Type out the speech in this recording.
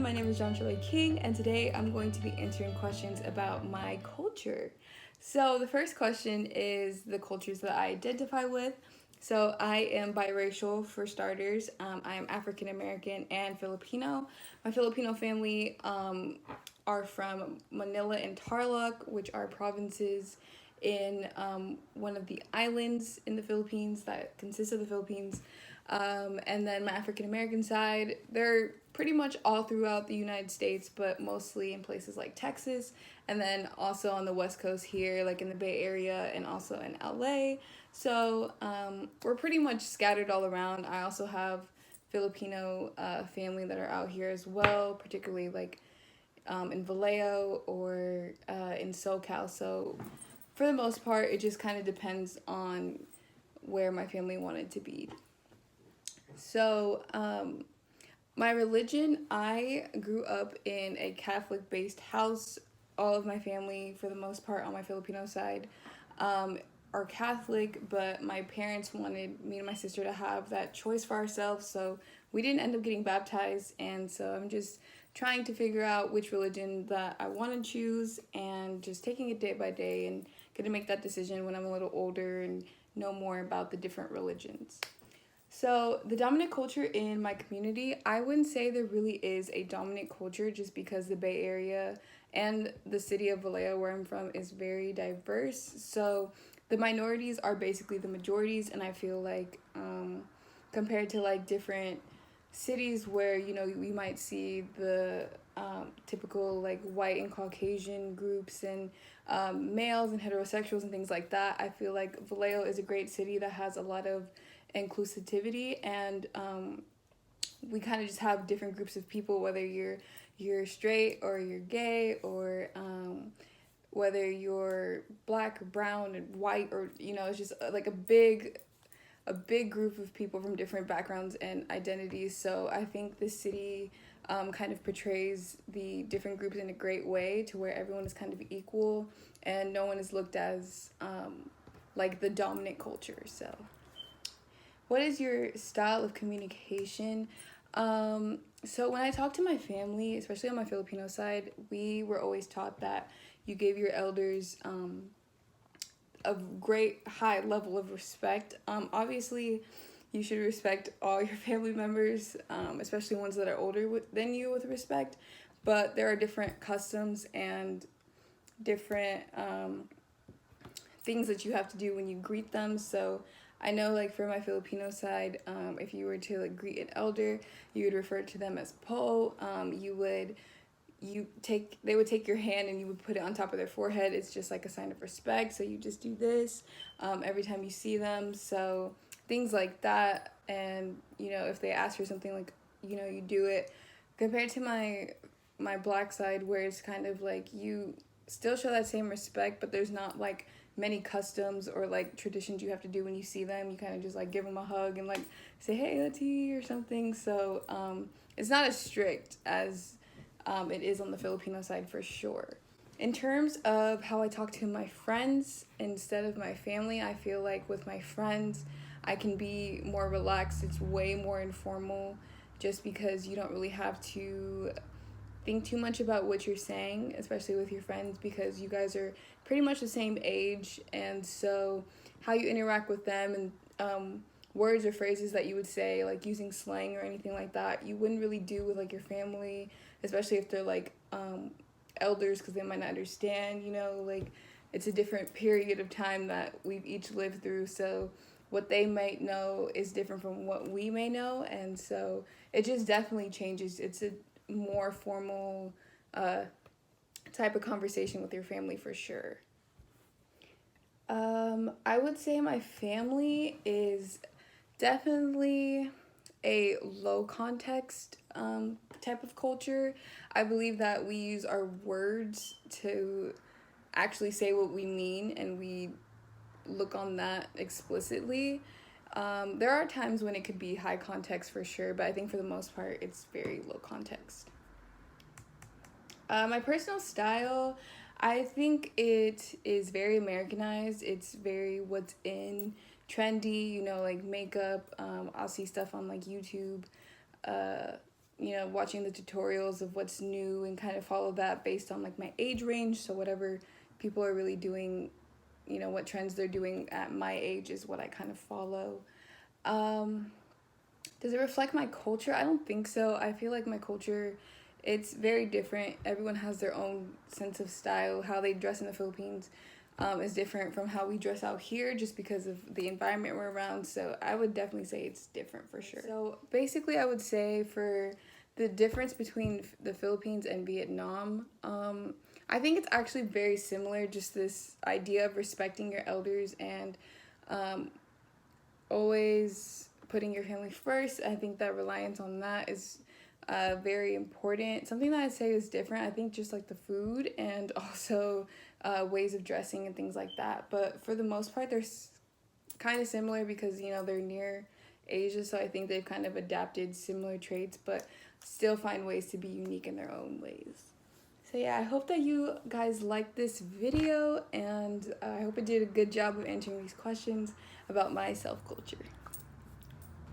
My name is John Shirley King, and today I'm going to be answering questions about my culture. So, the first question is the cultures that I identify with. So, I am biracial for starters. I am African American and Filipino. My Filipino family are from Manila and Tarlac, which are provinces in one of the islands in the Philippines that consists of the Philippines. And then my African American side, they're pretty much all throughout the United States, but mostly in places like Texas, and then also on the West Coast here, like in the Bay Area and also in LA. So we're pretty much scattered all around. I also have Filipino family that are out here as well, particularly like in Vallejo or in SoCal. So for the most part, it just kind of depends on where my family wanted to be. So, my religion, I grew up in a Catholic based house. All of my family, for the most part, on my Filipino side, um, are Catholic, but my parents wanted me and my sister to have that choice for ourselves, so we didn't end up getting baptized. And so I'm just trying to figure out which religion that I want to choose and just taking it day by day and gonna make that decision when I'm a little older and know more about the different religions. So, the dominant culture in my community, I wouldn't say there really is a dominant culture just because the Bay Area and the city of Vallejo, where I'm from, is very diverse. So, the minorities are basically the majorities, and I feel like compared to like different cities where we might see the typical like white and Caucasian groups and males and heterosexuals and things like that, I feel like Vallejo is a great city that has a lot of inclusivity, and we kind of just have different groups of people, whether you're straight or you're gay or whether you're black, brown, and white, or it's just like a big group of people from different backgrounds and identities. So I think this city kind of portrays the different groups in a great way to where everyone is kind of equal and no one is looked as like the dominant culture. So what is your style of communication? So when I talk to my family, especially on my Filipino side, we were always taught that you give your elders a great high level of respect. Obviously, you should respect all your family members, especially ones that are older than you, with respect. But there are different customs and different things that you have to do when you greet them. So I know, like for my Filipino side, if you were to like greet an elder, you would refer to them as po. They would take your hand and you would put it on top of their forehead. It's just like a sign of respect. So you just do this every time you see them. So things like that, and if they ask for something, like you do it. Compared to my black side, where it's kind of like you still show that same respect, but there's not like many customs or like traditions you have to do when you see them. You kind of just like give them a hug and like say, hey, let's eat or something. So it's not as strict as it is on the Filipino side, for sure. In terms of how I talk to my friends instead of my family, I feel like with my friends, I can be more relaxed. It's way more informal just because you don't really have to think too much about what you're saying, especially with your friends, because you guys are pretty much the same age. And so, how you interact with them and words or phrases that you would say, like using slang or anything like that, you wouldn't really do with like your family, especially if they're like elders, because they might not understand. Like it's a different period of time that we've each lived through. So, what they might know is different from what we may know, and so it just definitely changes. It's a more formal type of conversation with your family, for sure. I would say my family is definitely a low context type of culture. I believe that we use our words to actually say what we mean, and we look on that explicitly. There are times when it could be high context, for sure, but I think for the most part it's very low context. My personal style, I think it is very Americanized. It's very what's in, trendy, like makeup. I'll see stuff on like YouTube, watching the tutorials of what's new and kind of follow that based on like my age range. So whatever people are really doing, what trends they're doing at my age is what I kind of follow. Um, does it reflect my culture? I don't think so. I feel like my culture, it's very different. Everyone has their own sense of style. How they dress in the Philippines is different from how we dress out here just because of the environment we're around. So I would definitely say it's different for sure. So basically, I would say for the difference between the Philippines and Vietnam, I think it's actually very similar. Just this idea of respecting your elders and um, always putting your family first. I think that reliance on that is very important. Something that I'd say is different, I think, just like the food and also ways of dressing and things like that. But for the most part, they're kind of similar because, they're near Asia. So I think they've kind of adapted similar traits, but still find ways to be unique in their own ways. So yeah, I hope that you guys liked this video, and I hope I did a good job of answering these questions about my self-culture.